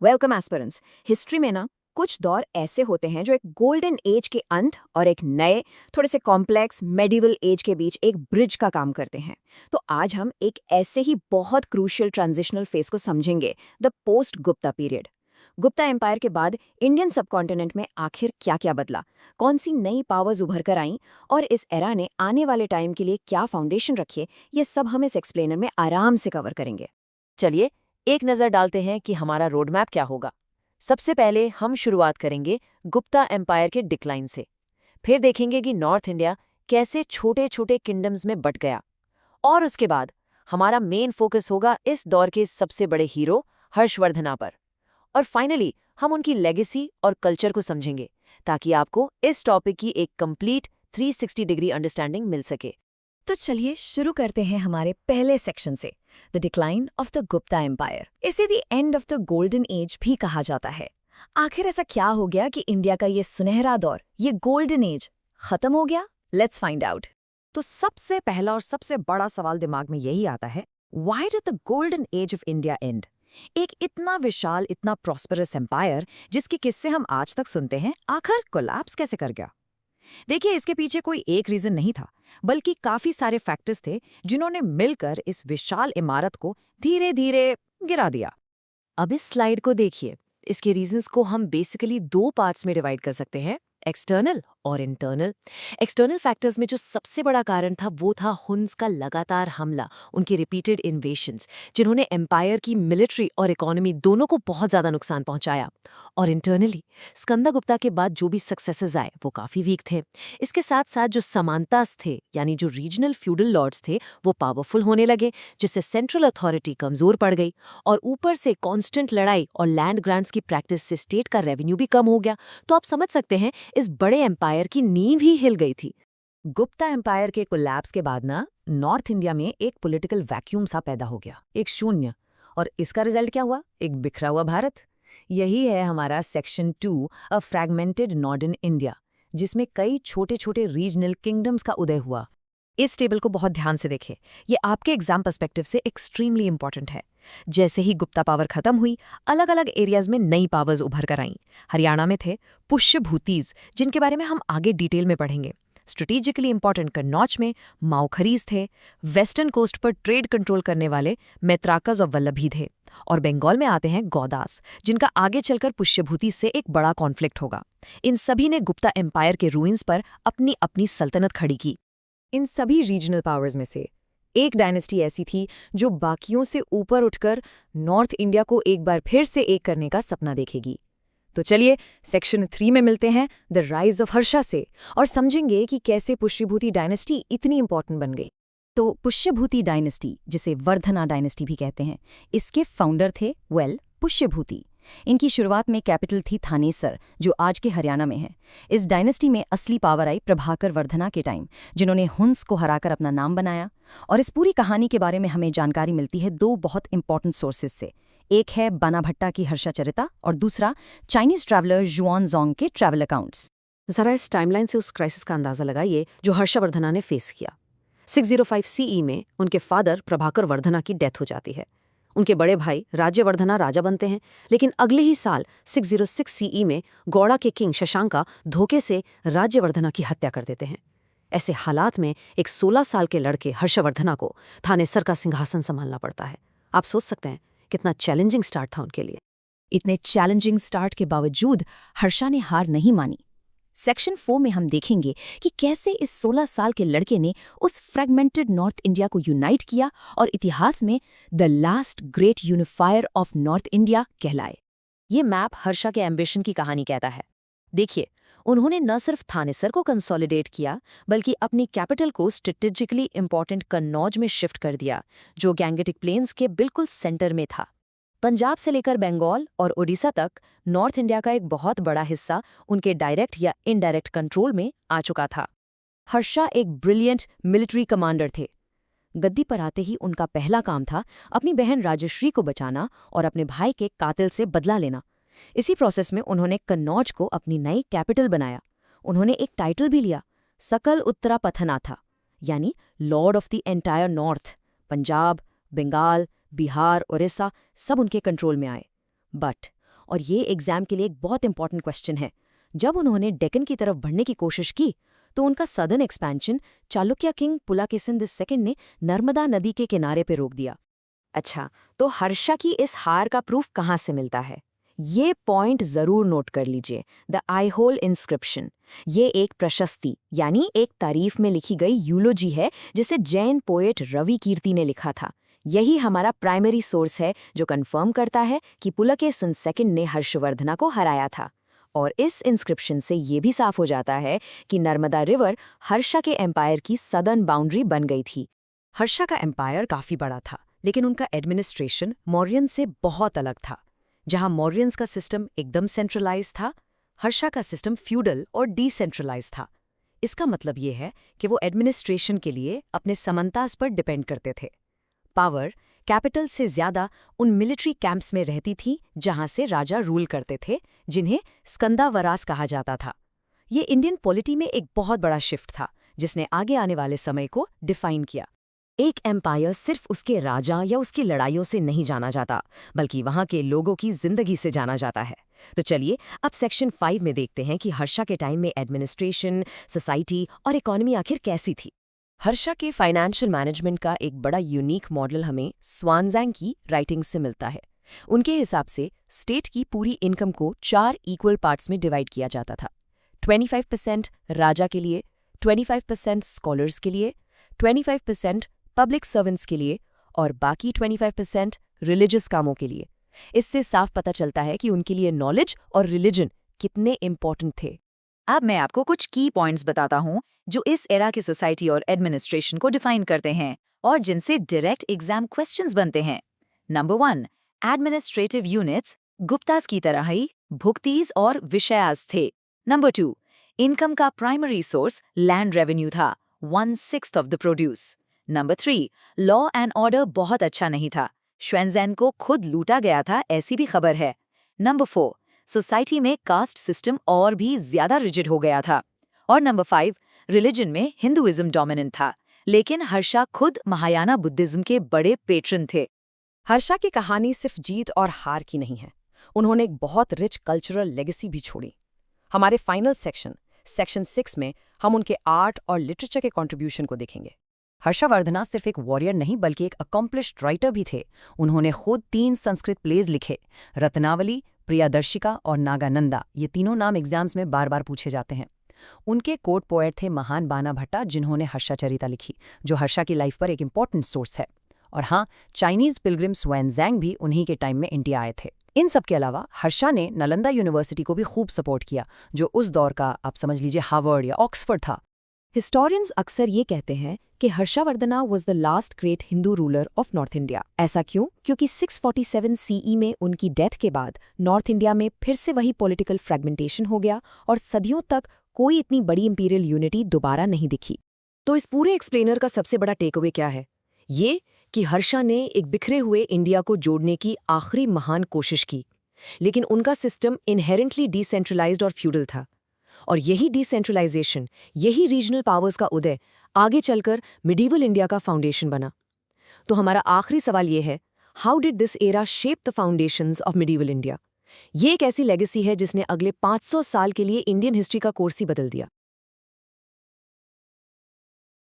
Welcome aspirants. History में ना कुछ दौर ऐसे होते हैं जो एक गोल्डन एज के अंत और एक नए थोड़े से कॉम्प्लेक्स मेडिवल एज के बीच एक ब्रिज का काम करते हैं। तो आज हम एक ऐसे ही बहुत क्रूशियल ट्रांजिशनल फेज को समझेंगे, the post Gupta period. Gupta empire के बाद इंडियन सबकॉन्टिनेंट में आखिर क्या क्या बदला, कौन सी नई पावर्स उभर कर आईं और इस एरा ने आने वाले टाइम के लिए क्या फाउंडेशन रखी है, ये सब हम इस एक्सप्लेनर में आराम से कवर करेंगे। चलिए एक नज़र डालते हैं कि हमारा रोड मैप क्या होगा। सबसे पहले हम शुरुआत करेंगे गुप्ता एम्पायर के डिक्लाइन से। फिर देखेंगे कि नॉर्थ इंडिया कैसे छोटे छोटे किंगडम्स में बट गया। और उसके बाद हमारा मेन फोकस होगा इस दौर के सबसे बड़े हीरो हर्षवर्धना पर। और फाइनली हम उनकी लेगेसी और कल्चर को समझेंगे, ताकि आपको इस टॉपिक की एक कंप्लीट 360 डिग्री अंडरस्टैंडिंग मिल सके। तो चलिए शुरू करते हैं हमारे पहले सेक्शन से, the decline of the Gupta empire. इसे the end of the golden age भी कहा जाता है। आखिर ऐसा क्या हो गया कि इंडिया का ये सुनहरा दौर, ये गोल्डन एज खत्म हो गया? Let's find out. तो सबसे पहला और सबसे बड़ा सवाल दिमाग में यही आता है, why did the golden as of India and? एक इतना विशाल, इतना प्रॉस्परस एम्पायर जिसके किस्से हम आज तक सुनते हैं, आखिर कोलैप्स कैसे कर गया? देखिए, इसके पीछे कोई एक रीजन नहीं था, बल्कि काफी सारे फैक्टर्स थे जिन्होंने मिलकर इस विशाल इमारत को धीरे धीरे गिरा दिया। अब इस स्लाइड को देखिए। इसके रीजंस को हम बेसिकली दो पार्ट्स में डिवाइड कर सकते हैं, एक्सटर्नल और इंटरनल। एक्सटर्नल फैक्टर्स में जो सबसे बड़ा कारण था वो था हुन्स का लगातार हमला, उनके रिपीटेड इन्वेशंस, जिन्होंने एम्पायर की मिलिट्री और इकोनॉमी दोनों को बहुत ज़्यादा नुकसान पहुंचाया। और इंटरनली स्कंदगुप्ता के बाद जो भी सक्सेसेस आए वो काफ़ी वीक थे। इसके साथ साथ जो समांतास थे, यानी जो रीजनल फ्यूडल लॉर्ड्स थे, वो पावरफुल होने लगे, जिससे सेंट्रल अथॉरिटी कमज़ोर पड़ गई। और ऊपर से कॉन्स्टेंट लड़ाई और लैंड ग्रांट्स की प्रैक्टिस से स्टेट का रेवेन्यू भी कम हो गया। तो आप समझ सकते हैं इस बड़े एम्पायर की नींव ही हिल गई थी। गुप्ता एम्पायर के कोलैप्स के बाद ना नॉर्थ इंडिया में एक पॉलिटिकल वैक्यूम सा पैदा हो गया, एक शून्य। और इसका रिजल्ट क्या हुआ? एक बिखरा हुआ भारत। यही है हमारा सेक्शन 2, अ फ्रैगमेंटेड नॉर्दर्न इंडिया, जिसमें कई छोटे छोटे रीजनल किंगडम्स का उदय हुआ। इस टेबल को बहुत ध्यान से देखें, ये आपके एग्जाम पर्सपेक्टिव से एक्सट्रीमली इंपॉर्टेंट है। जैसे ही गुप्ता पावर खत्म हुई, अलग अलग एरियाज में नई पावर्स उभर कर आईं। हरियाणा में थे पुष्यभूतीज, जिनके बारे में हम आगे डिटेल में पढ़ेंगे। स्ट्रेटेजिकली इंपॉर्टेंट कन्नौज में माओखरीज थे। वेस्टर्न कोस्ट पर ट्रेड कंट्रोल करने वाले मैत्राकज और वल्लभी थे। और बंगाल में आते हैं गौदास, जिनका आगे चलकर पुष्यभूति से एक बड़ा कॉन्फ्लिक्ट होगा। इन सभी ने गुप्ता एम्पायर के रूइंस पर अपनी अपनी सल्तनत खड़ी की। इन सभी रीजनल पावर्स में से एक डायनेस्टी ऐसी थी जो बाकियों से ऊपर उठकर नॉर्थ इंडिया को एक बार फिर से एक करने का सपना देखेगी। तो चलिए सेक्शन 3 में मिलते हैं द राइज ऑफ हर्षा से, और समझेंगे कि कैसे पुष्यभूति डायनेस्टी इतनी इंपॉर्टेंट बन गई। तो पुष्यभूति डायनेस्टी, जिसे वर्धना डायनेस्टी भी कहते हैं, इसके फाउंडर थे पुष्यभूति। इनकी शुरुआत में कैपिटल थी थानेसर, जो आज के हरियाणा में है। इस डायनेस्टी में असली पावर आई प्रभाकर वर्धना के टाइम, जिन्होंने हुन्स को हराकर अपना नाम बनाया। और इस पूरी कहानी के बारे में हमें जानकारी मिलती है दो बहुत इंपॉर्टेंट सोर्सेज से। एक है बाना भट्टा की हर्षाचरिता और दूसरा चाइनीज ट्रैवलर जुआन जोंग के ट्रैवल अकाउंट्स। जरा इस टाइमलाइन से उस क्राइसिस का अंदाजा लगाइए जो हर्षवर्धना ने फेस किया। 605 सीई में उनके फादर प्रभाकर वर्धना की डेथ हो जाती है। उनके बड़े भाई राज्यवर्धना राजा बनते हैं, लेकिन अगले ही साल 606 सीई में गौड़ा के किंग शशांका धोखे से राज्यवर्धना की हत्या कर देते हैं। ऐसे हालात में एक 16 साल के लड़के हर्षवर्धना को थानेसर का सिंहासन संभालना पड़ता है। आप सोच सकते हैं कितना चैलेंजिंग स्टार्ट था उनके लिए। इतने चैलेंजिंग स्टार्ट के बावजूद हर्षा ने हार नहीं मानी। सेक्शन 4 में हम देखेंगे कि कैसे इस 16 साल के लड़के ने उस फ्रैगमेंटेड नॉर्थ इंडिया को यूनाइट किया और इतिहास में the last great unifier of north India कहलाए। ये मैप हर्षा के एम्बिशन की कहानी कहता है। देखिए, उन्होंने न सिर्फ थानेसर को कंसोलिडेट किया, बल्कि अपनी कैपिटल को स्ट्रेटेजिकली इंपॉर्टेंट कन्नौज में शिफ्ट कर दिया, जो गैंगेटिक प्लेन्स के बिल्कुल सेंटर में था। पंजाब से लेकर बंगाल और ओडिशा तक नॉर्थ इंडिया का एक बहुत बड़ा हिस्सा उनके डायरेक्ट या इनडायरेक्ट कंट्रोल में आ चुका था। हर्षा एक ब्रिलियंट मिलिट्री कमांडर थे। गद्दी पर आते ही उनका पहला काम था अपनी बहन राजश्री को बचाना और अपने भाई के कातिल से बदला लेना। इसी प्रोसेस में उन्होंने कन्नौज को अपनी नई कैपिटल बनाया। उन्होंने एक टाइटल भी लिया, सकल उत्तरा पथनाथा, यानी lord of the entire north. Punjab, Bengal, Bihar, Orissa सब उनके कंट्रोल में आए। बट और ये एग्जाम के लिए एक बहुत इंपॉर्टेंट क्वेश्चन है। जब उन्होंने डेक्कन की तरफ बढ़ने की कोशिश की तो उनका southern expansion Chalukya king Pulakeshin II ने नर्मदा नदी के किनारे पे रोक दिया। अच्छा, तो हर्षा की इस हार का प्रूफ कहाँ से मिलता है? ये पॉइंट जरूर नोट कर लीजिए, द आईहोल इंस्क्रिप्शन। ये एक प्रशस्ति यानी एक तारीफ में लिखी गई यूलोजी है जिसे जैन पोएट रवि कीर्ति ने लिखा था। यही हमारा प्राइमरी सोर्स है जो कंफर्म करता है कि पुलकेशिन II ने हर्षवर्धना को हराया था। और इस इंस्क्रिप्शन से ये भी साफ हो जाता है कि नर्मदा रिवर हर्षा के एम्पायर की सदर्न बाउंड्री बन गई थी। हर्षा का एम्पायर काफी बड़ा था, लेकिन उनका एडमिनिस्ट्रेशन मौर्यन से बहुत अलग था। जहां मौर्यंस का सिस्टम एकदम सेंट्रलाइज था, हर्षा का सिस्टम फ्यूडल और डिसेंट्रलाइज था। इसका मतलब ये है कि वो एडमिनिस्ट्रेशन के लिए अपने समंतास पर डिपेंड करते थे। पावर कैपिटल से ज्यादा उन मिलिट्री कैंप्स में रहती थी जहां से राजा रूल करते थे, जिन्हें स्कंदावरास कहा जाता था। ये इंडियन पॉलिटी में एक बहुत बड़ा शिफ्ट था जिसने आगे आने वाले समय को डिफाइन किया। एक एम्पायर सिर्फ उसके राजा या उसकी लड़ाइयों से नहीं जाना जाता, बल्कि वहां के लोगों की जिंदगी से जाना जाता है। तो चलिए अब सेक्शन 5 में देखते हैं कि हर्षा के टाइम में एडमिनिस्ट्रेशन, सोसाइटी और इकोनॉमी आखिर कैसी थी। हर्षा के फाइनेंशियल मैनेजमेंट का एक बड़ा यूनिक मॉडल हमें स्वानज़ैंग की राइटिंग से मिलता है। उनके हिसाब से स्टेट की पूरी इनकम को 4 इक्वल पार्ट्स में डिवाइड किया जाता था। 25% राजा के लिए, 25% स्कॉलर्स के लिए, 25% पब्लिक सर्वेंट्स के लिए और बाकी 25% रिलीजियस कामों के लिए। इससे साफ पता चलता है कि उनके लिए नॉलेज और रिलीजन कितने इम्पोर्टेंट थे। अब मैं आपको कुछ की पॉइंट्स बताता हूँ जो इस एरा की सोसाइटी और एडमिनिस्ट्रेशन को डिफाइन करते हैं और जिनसे डायरेक्ट एग्जाम क्वेश्चंस बनते हैं। नंबर 1, एडमिनिस्ट्रेटिव यूनिट्स गुप्तास की तरह ही भुक्तीज और विषयास थे। नंबर 2, इनकम का प्राइमरी सोर्स लैंड रेवेन्यू था, 1/6 of the produce. Number 3, law and order बहुत अच्छा नहीं था, श्वेनज़ैन को खुद लूटा गया था ऐसी भी खबर है। नंबर 4, सोसाइटी में कास्ट सिस्टम और भी ज्यादा रिजिड हो गया था। और नंबर 5, रिलीजन में हिंदुइज्म डोमिनेंट था, लेकिन हर्षा खुद महायाना बुद्धिज्म के बड़े पेट्रन थे। हर्षा की कहानी सिर्फ जीत और हार की नहीं है, उन्होंने एक बहुत रिच कल्चरल लेगेसी भी छोड़ी। हमारे फाइनल सेक्शन 6 में हम उनके आर्ट और लिटरेचर के कंट्रीब्यूशन को देखेंगे। हर्षवर्धना सिर्फ एक वॉरियर नहीं बल्कि एक अकम्प्लिश्ड राइटर भी थे। उन्होंने खुद 3 संस्कृत प्लेज लिखे, रत्नावली, प्रियादर्शिका और नागानंदा। ये तीनों नाम एग्जाम्स में बार बार पूछे जाते हैं। उनके कोर्ट पोएट थे महान बाना भट्टा, जिन्होंने हर्षचरिता लिखी, जो हर्षा की लाइफ पर एक इंपॉर्टेंट सोर्स है। और हाँ, चाइनीज पिलग्रिम स्वानज़ैंग भी उन्हीं के टाइम में इंडिया आए थे। इन सब के अलावा हर्षा ने नालंदा यूनिवर्सिटी को भी खूब सपोर्ट किया, जो उस दौर का आप समझ लीजिए हार्वर्ड या ऑक्सफोर्ड था। हिस्टोरियंस अक्सर ये कहते हैं कि Harshavardhana was the last great Hindu ruler of north India. ऐसा क्यों? क्योंकि 647 सीई में उनकी डेथ के बाद नॉर्थ इंडिया में फिर से वही पॉलिटिकल फ्रैगमेंटेशन हो गया और सदियों तक कोई इतनी बड़ी इंपीरियल यूनिटी दोबारा नहीं दिखी। तो इस पूरे एक्सप्लेनर का सबसे बड़ा टेकअवे क्या है? ये कि हर्षा ने एक बिखरे हुए इंडिया को जोड़ने की आखिरी महान कोशिश की, लेकिन उनका सिस्टम इनहेरेंटली डिसेंट्रलाइज्ड और फ्यूडल था। और यही डिसेंट्रलाइजेशन, यही रीजनल पावर्स का उदय आगे चलकर मिडीवल इंडिया का फाउंडेशन बना। तो हमारा आखिरी सवाल ये है, how did this era shape the foundations of medieval India? ये एक ऐसी लेगेसी है जिसने अगले 500 साल के लिए इंडियन हिस्ट्री का कोर्स ही बदल दिया।